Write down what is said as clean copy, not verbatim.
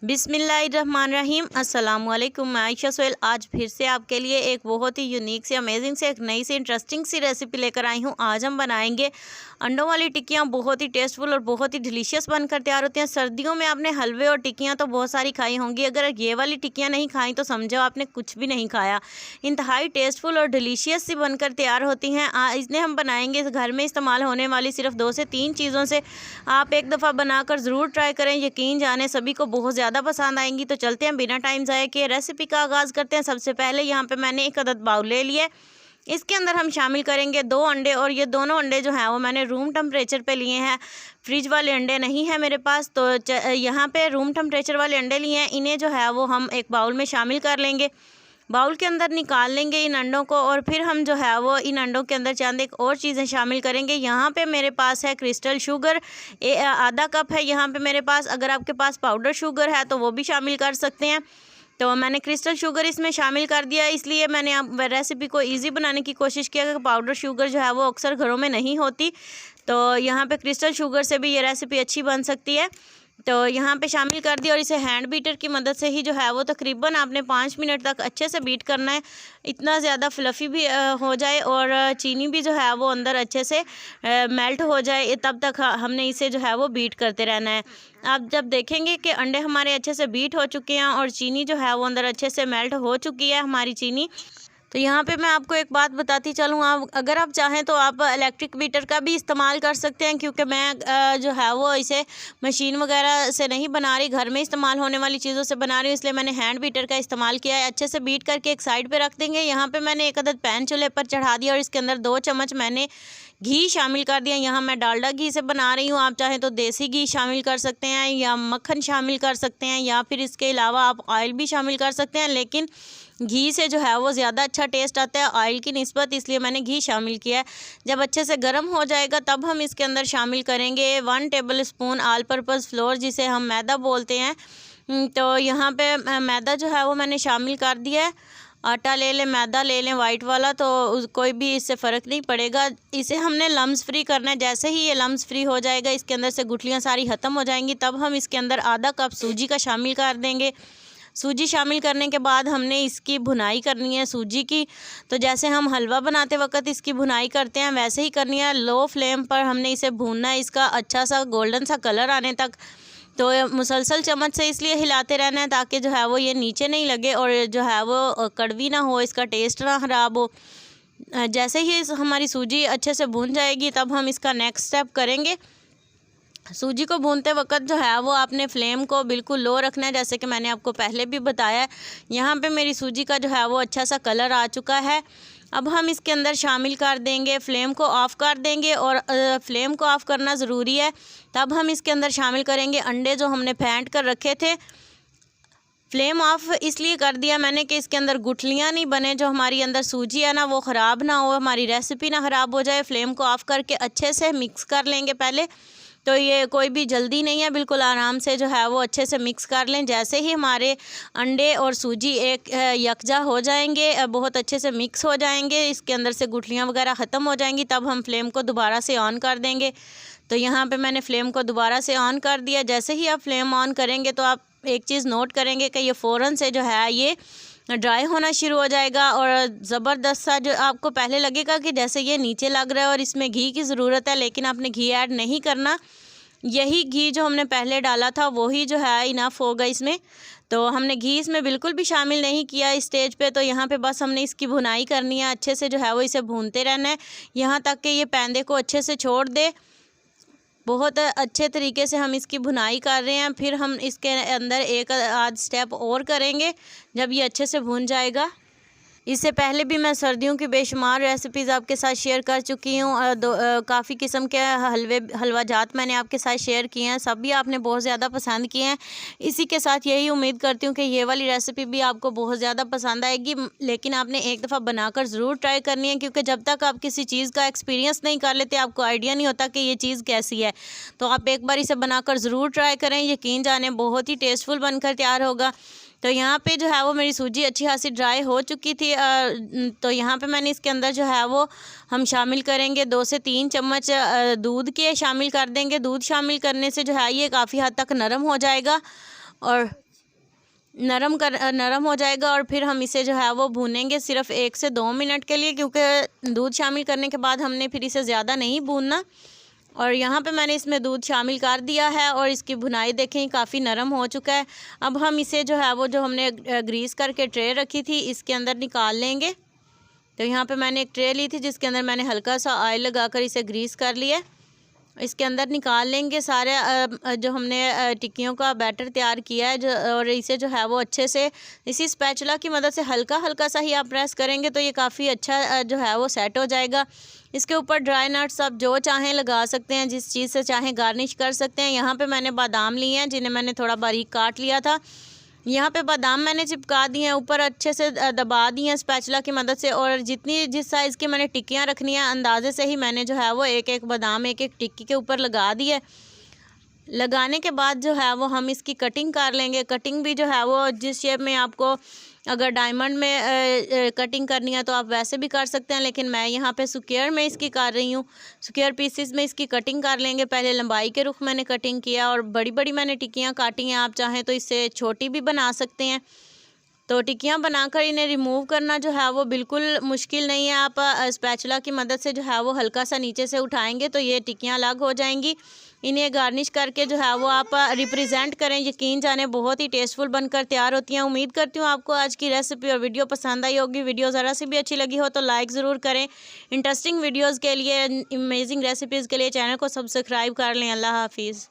बिस्मिल्लाहिर्रहमानिर्रहीम अस्सलामुअलैकुम। मैं आयशा सोहेल आज फिर से आपके लिए एक बहुत ही यूनिक सी अमेजिंग से एक नई सी इंटरेस्टिंग सी रेसिपी लेकर आई हूँ। आज हम बनाएंगे अंडों वाली टिक्कियाँ। बहुत ही टेस्टफुल और बहुत ही डिलीशियस बनकर तैयार होती हैं। सर्दियों में आपने हलवे और टिक्कियाँ तो बहुत सारी खाई होंगी, अगर ये वाली टिक्कियाँ नहीं खाई तो समझो आपने कुछ भी नहीं खाया। इंतहाई टेस्टफुल और डिलीशियस सी बनकर तैयार होती हैं। इन्हें हम बनाएंगे घर में इस्तेमाल होने वाली सिर्फ 2 से 3 चीज़ों से। आप एक दफ़ा बनाकर ज़रूर ट्राई करें, यकीन जाने सभी को बहुत ज़्यादा पसंद आएंगी। तो चलते हैं बिना टाइम ज़ाया किए रेसिपी का आगाज़ करते हैं। सबसे पहले यहाँ पे मैंने एक अदद बाउल ले लिया। इसके अंदर हम शामिल करेंगे 2 अंडे, और ये दोनों अंडे जो हैं वो मैंने रूम टेम्परेचर पे लिए हैं। फ्रिज वाले अंडे नहीं है मेरे पास, तो यहाँ पे रूम टेम्परेचर वाले अंडे लिए हैं। इन्हें जो है वो हम एक बाउल में शामिल कर लेंगे। बाउल के अंदर निकाल लेंगे इन अंडों को, और फिर हम जो है वो इन अंडों के अंदर चंद एक और चीज़ें शामिल करेंगे। यहाँ पे मेरे पास है क्रिस्टल शुगर, आधा कप है यहाँ पे मेरे पास। अगर आपके पास पाउडर शुगर है तो वो भी शामिल कर सकते हैं। तो मैंने क्रिस्टल शुगर इसमें शामिल कर दिया, इसलिए मैंने अब रेसिपी को इजी बनाने की कोशिश किया कि पाउडर शुगर जो है वो अक्सर घरों में नहीं होती, तो यहाँ पे क्रिस्टल शुगर से भी ये रेसिपी अच्छी बन सकती है। तो यहाँ पे शामिल कर दिया, और इसे हैंड बीटर की मदद से ही जो है वो तकरीबन आपने 5 मिनट तक अच्छे से बीट करना है। इतना ज़्यादा फ्लफ़ी भी हो जाए और चीनी भी जो है वो अंदर अच्छे से मेल्ट हो जाए, तब तक हमने इसे जो है वो बीट करते रहना है। आप जब देखेंगे कि अंडे हमारे अच्छे से बीट हो चुके हैं और चीनी जो है वो अंदर अच्छे से मेल्ट हो चुकी है हमारी चीनी, तो यहाँ पे मैं आपको एक बात बताती चलूँ। आप अगर आप चाहें तो आप इलेक्ट्रिक बीटर का भी इस्तेमाल कर सकते हैं, क्योंकि मैं जो है वो इसे मशीन वगैरह से नहीं बना रही, घर में इस्तेमाल होने वाली चीज़ों से बना रही हूँ, इसलिए मैंने हैंड बीटर का इस्तेमाल किया है। अच्छे से बीट करके एक साइड पे रख देंगे। यहाँ पे मैंने एक अदद पैन चूल्हे पर चढ़ा दिया और इसके अंदर 2 चम्मच मैंने घी शामिल कर दिया। यहाँ मैं डालडा घी से बना रही हूँ, आप चाहें तो देसी घी शामिल कर सकते हैं या मक्खन शामिल कर सकते हैं, या फिर इसके अलावा आप ऑयल भी शामिल कर सकते हैं, लेकिन घी से जो है वो ज़्यादा अच्छा टेस्ट आता है ऑयल की निस्बत, इसलिए मैंने घी शामिल किया है। जब अच्छे से गर्म हो जाएगा तब हम इसके अंदर शामिल करेंगे 1 table spoon all purpose floor, जिसे हम मैदा बोलते हैं। तो यहाँ पे मैदा जो है वो मैंने शामिल कर दिया है। आटा ले लें, मैदा ले लें वाइट वाला, तो कोई भी इससे फ़र्क नहीं पड़ेगा। इसे हमने लम्स फ्री करना है। जैसे ही ये लम्स फ्री हो जाएगा, इसके अंदर से गुठलियाँ सारी ख़त्म हो जाएंगी, तब हम इसके अंदर आधा कप सूजी का शामिल कर देंगे। सूजी शामिल करने के बाद हमने इसकी भुनाई करनी है सूजी की। तो जैसे हम हलवा बनाते वक्त इसकी भुनाई करते हैं वैसे ही करनी है। लो फ्लेम पर हमने इसे भूनना है, इसका अच्छा सा गोल्डन सा कलर आने तक। तो मुसलसल चम्मच से इसलिए हिलाते रहना है ताकि जो है वो ये नीचे नहीं लगे और जो है वो कड़वी ना हो, इसका टेस्ट ना ख़राब हो। जैसे ही हमारी सूजी अच्छे से भून जाएगी तब हम इसका नेक्स्ट स्टेप करेंगे। सूजी को भूनते वक्त जो है वो आपने फ्लेम को बिल्कुल लो रखना है, जैसे कि मैंने आपको पहले भी बताया है। यहाँ पे मेरी सूजी का जो है वो अच्छा सा कलर आ चुका है। अब हम इसके अंदर शामिल कर देंगे, फ्लेम को ऑफ़ कर देंगे, और फ्लेम को ऑफ़ करना ज़रूरी है। तब हम इसके अंदर शामिल करेंगे अंडे जो हमने फेंट कर रखे थे। फ्लेम ऑफ इसलिए कर दिया मैंने कि इसके अंदर गुठलियाँ नहीं बने, जो हमारी अंदर सूजी है ना वो ख़राब ना हो, हमारी रेसिपी ना ख़राब हो जाए। फ्लेम को ऑफ़ करके अच्छे से मिक्स कर लेंगे पहले। तो ये कोई भी जल्दी नहीं है, बिल्कुल आराम से जो है वो अच्छे से मिक्स कर लें। जैसे ही हमारे अंडे और सूजी एक यकजा हो जाएंगे, बहुत अच्छे से मिक्स हो जाएंगे, इसके अंदर से गुठलियाँ वगैरह ख़त्म हो जाएंगी, तब हम फ्लेम को दोबारा से ऑन कर देंगे। तो यहाँ पे मैंने फ्लेम को दोबारा से ऑन कर दिया। जैसे ही आप फ्लेम ऑन करेंगे तो आप एक चीज़ नोट करेंगे कि ये फ़ौरन से जो है ये ड्राई होना शुरू हो जाएगा, और ज़बरदस्त सा जो आपको पहले लगेगा कि जैसे ये नीचे लग रहा है और इसमें घी की ज़रूरत है, लेकिन आपने घी ऐड नहीं करना। यही घी जो हमने पहले डाला था वही जो है इनफ होगा इसमें। तो हमने घी इसमें बिल्कुल भी शामिल नहीं किया इस स्टेज पे। तो यहाँ पे बस हमने इसकी भुनाई करनी है, अच्छे से जो है वो इसे भूनते रहना है यहाँ तक कि ये पैंदे को अच्छे से छोड़ दे। बहुत अच्छे तरीके से हम इसकी भुनाई कर रहे हैं। फिर हम इसके अंदर एक आध स्टेप और करेंगे जब ये अच्छे से भून जाएगा। इससे पहले भी मैं सर्दियों की बेशुमार रेसिपीज़ आपके साथ शेयर कर चुकी हूँ। काफ़ी किस्म के हलवा जात मैंने आपके साथ शेयर किए हैं, सब भी आपने बहुत ज़्यादा पसंद किए हैं। इसी के साथ यही उम्मीद करती हूँ कि ये वाली रेसिपी भी आपको बहुत ज़्यादा पसंद आएगी, लेकिन आपने एक दफ़ा बनाकर ज़रूर ट्राई करनी है, क्योंकि जब तक आप किसी चीज़ का एक्सपीरियंस नहीं कर लेते आपको आइडिया नहीं होता कि ये चीज़ कैसी है। तो आप एक बार इसे बनाकर ज़रूर ट्राई करें, यकीन जाने बहुत ही टेस्टफुल बनकर तैयार होगा। तो यहाँ पे जो है वो मेरी सूजी अच्छी खासी ड्राई हो चुकी थी। तो यहाँ पे मैंने इसके अंदर जो है वो हम शामिल करेंगे 2 से 3 चम्मच दूध के शामिल कर देंगे। दूध शामिल करने से जो है ये काफ़ी हद तक नरम हो जाएगा, और नरम हो जाएगा और फिर हम इसे जो है वो भूनेंगे सिर्फ 1 से 2 मिनट के लिए, क्योंकि दूध शामिल करने के बाद हमने फिर इसे ज़्यादा नहीं भूनना। और यहाँ पे मैंने इसमें दूध शामिल कर दिया है और इसकी भुनाई देखें काफ़ी नरम हो चुका है। अब हम इसे जो है वो जो हमने ग्रीस करके ट्रे रखी थी इसके अंदर निकाल लेंगे। तो यहाँ पे मैंने एक ट्रे ली थी जिसके अंदर मैंने हल्का सा ऑयल लगाकर इसे ग्रीस कर लिया। इसके अंदर निकाल लेंगे सारे जो हमने टिक्कियों का बैटर तैयार किया है और इसे जो है वो अच्छे से इसी स्पैचुला की मदद से हल्का हल्का सा ही आप प्रेस करेंगे तो ये काफ़ी अच्छा जो है वो सेट हो जाएगा। इसके ऊपर ड्राई नट्स आप जो चाहें लगा सकते हैं, जिस चीज़ से चाहें गार्निश कर सकते हैं। यहाँ पे मैंने बादाम लिए हैं जिन्हें मैंने थोड़ा बारीक काट लिया था। यहाँ पे बादाम मैंने चिपका दिए हैं, ऊपर अच्छे से दबा दिए हैं स्पैचुला की मदद से। और जिस साइज़ की मैंने टिक्कियाँ रखनी है अंदाजे से ही मैंने जो है वो एक एक बादाम एक एक टिक्की के ऊपर लगा दिए। लगाने के बाद जो है वो हम इसकी कटिंग कर लेंगे। कटिंग भी जो है वो जिस शेप में आपको अगर डायमंड में कटिंग करनी है तो आप वैसे भी कर सकते हैं, लेकिन मैं यहाँ पे स्क्वायर में इसकी कर रही हूँ। स्क्वायर पीसेस में इसकी कटिंग कर लेंगे। पहले लंबाई के रुख मैंने कटिंग किया और बड़ी बड़ी मैंने टिक्कियाँ काटी हैं। आप चाहें तो इससे छोटी भी बना सकते हैं। तो टिक्कियाँ बनाकर इन्हें रिमूव करना जो है वो बिल्कुल मुश्किल नहीं है। आप स्पैचुला की मदद से जो है वो हल्का सा नीचे से उठाएंगे तो ये टिक्कियाँ अलग हो जाएंगी। इन्हें गार्निश करके जो है वो आप रिप्रेजेंट करें, यकीन जाने बहुत ही टेस्टफुल बनकर तैयार होती हैं। उम्मीद करती हूँ आपको आज की रेसिपी और वीडियो पसंद आई होगी। वीडियो ज़रा सी भी अच्छी लगी हो तो लाइक ज़रूर करें। इंटरेस्टिंग वीडियोज़ के लिए, अमेजिंग रेसिपीज़ के लिए चैनल को सब्सक्राइब कर लें। अल्लाह हाफिज़।